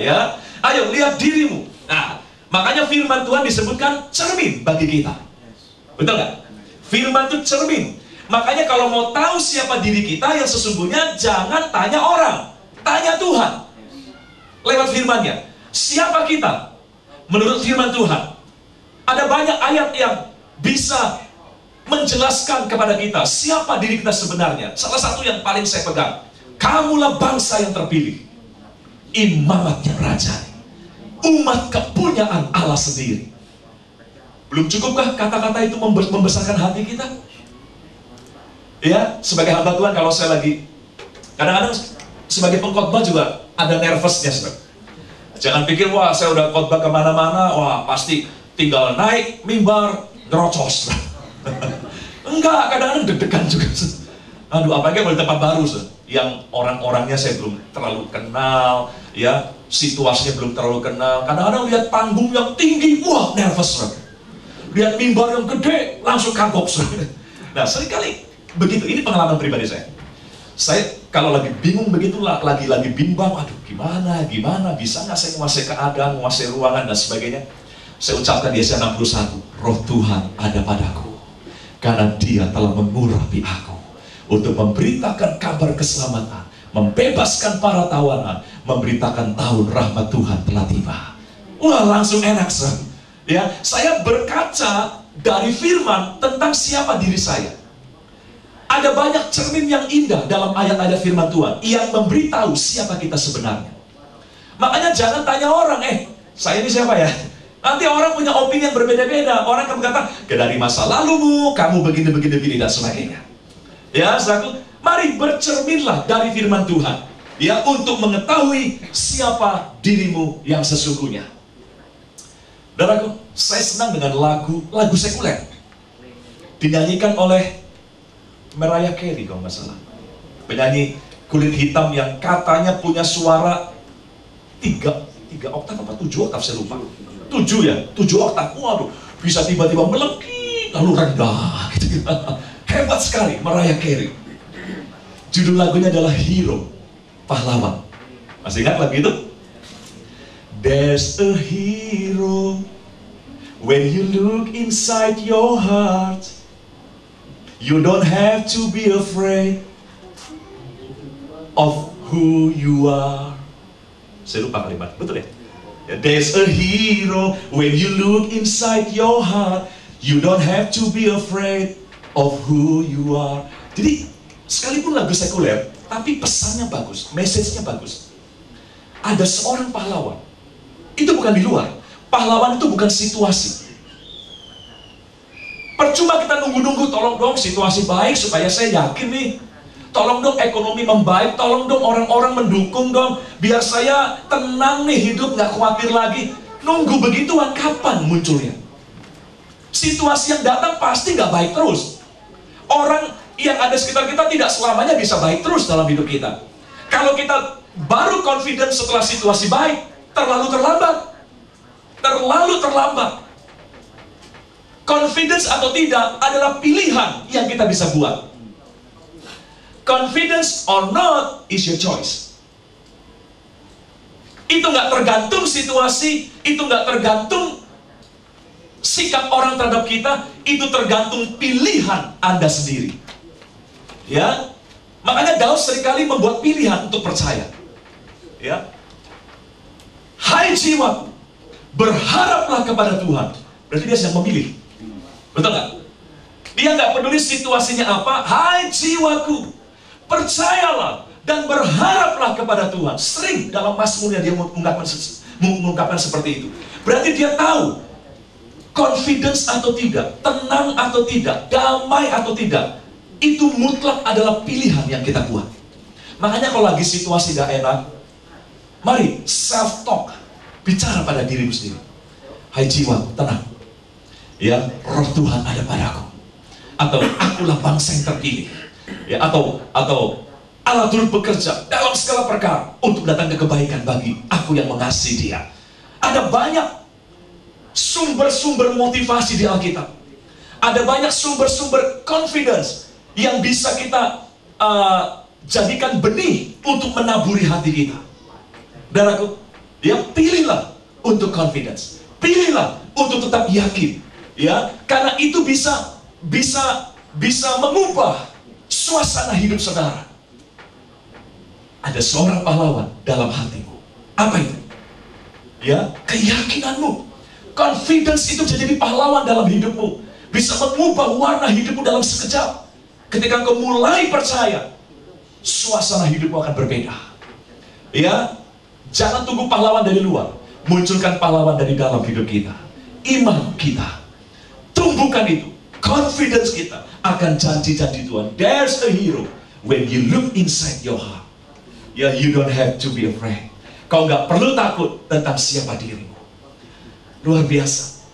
ya. Ayo lihat dirimu. Nah, makanya firman Tuhan disebutkan cermin bagi kita. Betul nggak? Firman itu cermin. Makanya kalau mau tahu siapa diri kita yang sesungguhnya, jangan tanya orang, tanya Tuhan. Lewat firman-Nya. Siapa kita? Menurut firman Tuhan. Ada banyak ayat yang bisa menjelaskan kepada kita siapa diri kita sebenarnya. Salah satu yang paling saya pegang, kamulah bangsa yang terpilih, imamat yang rajani, umat kepunyaan Allah sendiri. Belum cukupkah kata-kata itu membesarkan hati kita? Ya, sebagai hamba Tuhan, kalau saya lagi kadang-kadang sebagai pengkhotbah juga ada nervousnya, saudara. Jangan pikir, wah saya udah khotbah kemana-mana, wah pasti tinggal naik mimbar ngerocos. Enggak, kadang-kadang deg-degan juga. Aduh, apalagi kalau di tempat baru, yang orang-orangnya saya belum terlalu kenal, ya, situasinya belum terlalu kenal. Kadang-kadang lihat panggung yang tinggi, wah nervous. Lihat mimbar yang gede, langsung kagok. Nah, seringkali begitu. Ini pengalaman pribadi saya. Saya kalau lagi bingung begitu, lagi bimbang, aduh gimana, bisa nggak saya menguasai keadaan, menguasai ruangan dan sebagainya. Saya ucapkan di Yesaya 61, Roh Tuhan ada padaku, karena Dia telah mengurapi aku untuk memberitakan kabar keselamatan, membebaskan para tawanan, memberitakan tahun rahmat Tuhan telah tiba. Wah, langsung enak, ya. Saya berkaca dari firman tentang siapa diri saya. Ada banyak cermin yang indah dalam ayat-ayat firman Tuhan yang memberitahu siapa kita sebenarnya. Makanya jangan tanya orang, saya ini siapa ya? Nanti orang punya opini yang berbeda-beda. Orang akan berkata, dari masa lalumu, kamu begini, dan sebagainya. Ya, saudaraku, mari bercerminlah dari firman Tuhan, ya, untuk mengetahui siapa dirimu yang sesungguhnya. Saudaraku, saya senang dengan lagu sekuler. Dinyanyikan oleh Mariah Carey kalau nggak salah. Penyanyi kulit hitam yang katanya punya suara 3 oktav apa 7 oktav, saya lupa. 7 ya, 7 oktav. Waduh, bisa tiba-tiba melekit lalu rendah gitu. Hebat sekali Mariah Carey. Judul lagunya adalah Hero, pahlawan. Masih ingat lagu itu? There's a hero when you look inside your heart. You don't have to be afraid of who you are. Saya lupa kalimat, betul ya? There's a hero when you look inside your heart. You don't have to be afraid of who you are. Jadi, sekalipun lagu sekuler, tapi pesannya bagus, message-nya bagus. Ada seorang pahlawan. Itu bukan di luar. Pahlawan itu bukan situasi. Percuma kita nunggu-nunggu, tolong dong situasi baik supaya saya yakin nih. Tolong dong ekonomi membaik, tolong dong orang-orang mendukung dong. Biar saya tenang nih hidup, gak khawatir lagi. Nunggu begituan kapan munculnya? Situasi yang datang pasti gak baik terus. Orang yang ada sekitar kita tidak selamanya bisa baik terus dalam hidup kita. Kalau kita baru confident setelah situasi baik, terlalu terlambat. Terlalu terlambat. Confidence atau tidak adalah pilihan yang kita bisa buat. Confidence or not is your choice. Itu nggak tergantung situasi, itu nggak tergantung sikap orang terhadap kita, itu tergantung pilihan Anda sendiri. Ya, makanya Daud seringkali membuat pilihan untuk percaya. Ya, hai jiwaku, berharaplah kepada Tuhan. Berarti dia sedang memilih. Betul nggak? Dia nggak peduli situasinya apa. Hai jiwaku, percayalah dan berharaplah kepada Tuhan. Sering dalam Mazmurnya dia mengungkapkan seperti itu. Berarti dia tahu confidence atau tidak, tenang atau tidak, damai atau tidak, itu mutlak adalah pilihan yang kita buat. Makanya kalau lagi situasi gak enak, mari self-talk, bicara pada dirimu sendiri. Hai jiwaku, tenang. Ya, Roh Tuhan ada padaku. Atau akulah bangsa yang terpilih. Ya, atau Allah turut bekerja dalam segala perkara untuk datang ke kebaikan bagi aku yang mengasihi Dia. Ada banyak sumber-sumber motivasi di Alkitab. Ada banyak sumber-sumber confidence yang bisa kita jadikan benih untuk menaburi hati kita. Dan Ya, pilihlah untuk confidence. Pilihlah untuk tetap yakin. Ya, karena itu bisa mengubah suasana hidup saudara. Ada seorang pahlawan dalam hatimu. Apa itu? Ya, keyakinanmu. Confidence itu bisa jadi pahlawan dalam hidupmu. Bisa mengubah warna hidupmu dalam sekejap. Ketika kau mulai percaya, suasana hidupmu akan berbeda. Ya, jangan tunggu pahlawan dari luar. Munculkan pahlawan dari dalam hidup kita. Iman kita. Tumbuhkan itu. Confidence kita akan janji-janji Tuhan. There's a hero when you look inside your heart. Ya, you don't have to be afraid. Kau nggak perlu takut tentang siapa dirimu. Luar biasa.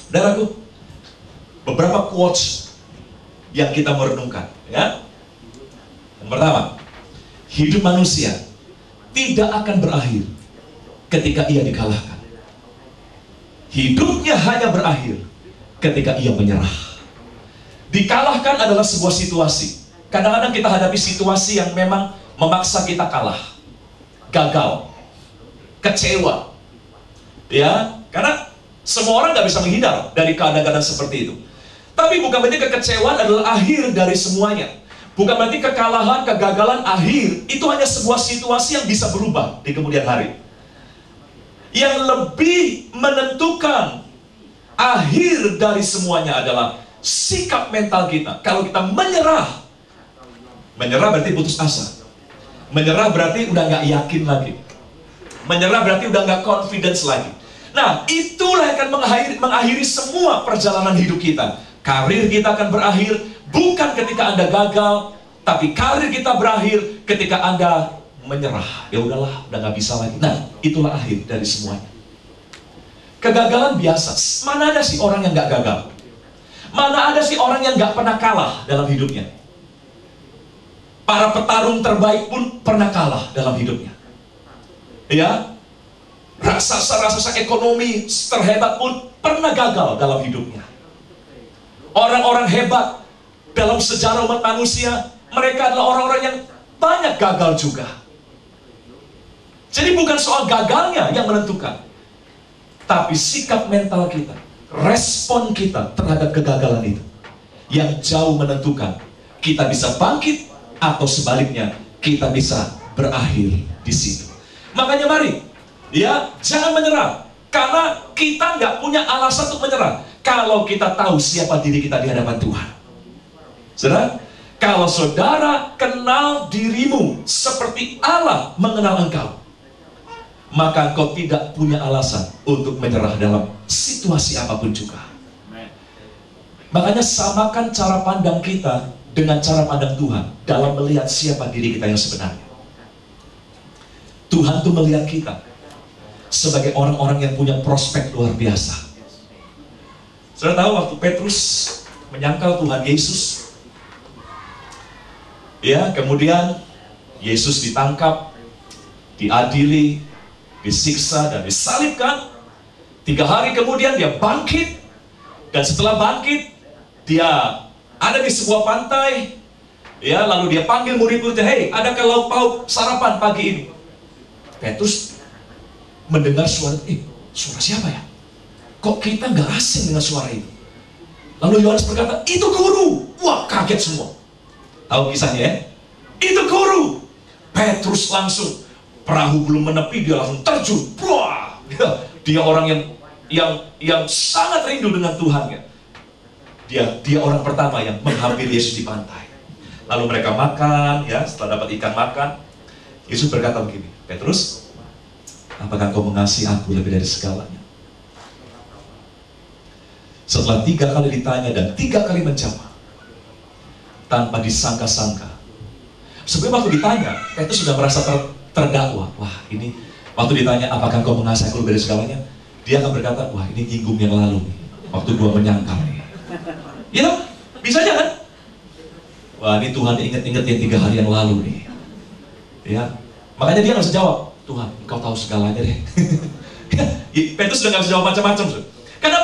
Saudaraku, beberapa quotes yang kita merenungkan. Ya. Yang pertama, hidup manusia tidak akan berakhir ketika ia dikalahkan. Hidupnya hanya berakhir ketika ia menyerah. Dikalahkan adalah sebuah situasi. Kadang-kadang kita hadapi situasi yang memang memaksa kita kalah, gagal, kecewa. Ya, karena semua orang nggak bisa menghindar dari keadaan-keadaan seperti itu. Tapi bukan berarti kekecewaan adalah akhir dari semuanya. Bukan berarti kekalahan, kegagalan akhir. Itu hanya sebuah situasi yang bisa berubah di kemudian hari. Yang lebih menentukan akhir dari semuanya adalah sikap mental kita. Kalau kita menyerah berarti putus asa. Menyerah berarti udah nggak yakin lagi. Menyerah berarti udah nggak confidence lagi. Nah, itulah yang akan mengakhiri semua perjalanan hidup kita. Karir kita akan berakhir bukan ketika Anda gagal, tapi karir kita berakhir ketika Anda menyerah. Ya udahlah, udah nggak bisa lagi. Nah, itulah akhir dari semuanya. Kegagalan biasa. Mana ada sih orang yang nggak gagal? Mana ada sih orang yang nggak pernah kalah dalam hidupnya? Para petarung terbaik pun pernah kalah dalam hidupnya. Ya, raksasa-raksasa ekonomi terhebat pun pernah gagal dalam hidupnya. Orang-orang hebat dalam sejarah umat manusia, mereka adalah orang-orang yang banyak gagal juga. Jadi bukan soal gagalnya yang menentukan, tapi sikap mental kita, respon kita terhadap kegagalan itu yang jauh menentukan kita bisa bangkit atau sebaliknya kita bisa berakhir di situ. Makanya mari, ya, jangan menyerah, karena kita nggak punya alasan untuk menyerah kalau kita tahu siapa diri kita di hadapan Tuhan. Saudara, kalau saudara kenal dirimu seperti Allah mengenal engkau, maka engkau tidak punya alasan untuk menyerah dalam situasi apapun juga. Makanya samakan cara pandang kita dengan cara pandang Tuhan dalam melihat siapa diri kita yang sebenarnya. Tuhan tuh melihat kita sebagai orang-orang yang punya prospek luar biasa. Saudara tahu waktu Petrus menyangkal Tuhan Yesus, ya, kemudian Yesus ditangkap, diadili, disiksa dan disalibkan. 3 hari kemudian dia bangkit, dan setelah bangkit dia ada di sebuah pantai, ya, lalu dia panggil murid-muridnya, "Hei, adakah lauk pauk sarapan pagi ini?" Petrus mendengar suara, suara siapa ya? Kok kita nggak asing dengan suara itu? Lalu Yohanes berkata, "Itu guru." Wah, kaget semua. Tahu kisahnya ya? Itu guru. Petrus langsung, perahu belum menepi, dia langsung terjun. Wah, dia orang yang sangat rindu dengan Tuhan ya. Dia orang pertama yang menghampiri Yesus di pantai. Lalu mereka makan, ya, setelah dapat ikan makan, Yesus berkata begini, "Petrus, apakah kau mengasihi aku lebih dari segalanya?" Setelah 3 kali ditanya dan 3 kali menjawab, tanpa disangka-sangka. Sebelum waktu ditanya, Petrus sudah merasa terdakwa. Wah, ini waktu ditanya, "Apakah kau mengasihi aku lebih dari segalanya?" Dia akan berkata, "Wah, ini nyinggung yang lalu nih, waktu gua menyangkal nih." Ya, bisa aja kan? Wah, ini Tuhan ingat-ingat yang 3 hari yang lalu nih. Ya, makanya dia nggak bisa jawab, "Tuhan, Kau tahu segalanya deh." Petrus sudah nggak bisa jawab macam-macam. Karena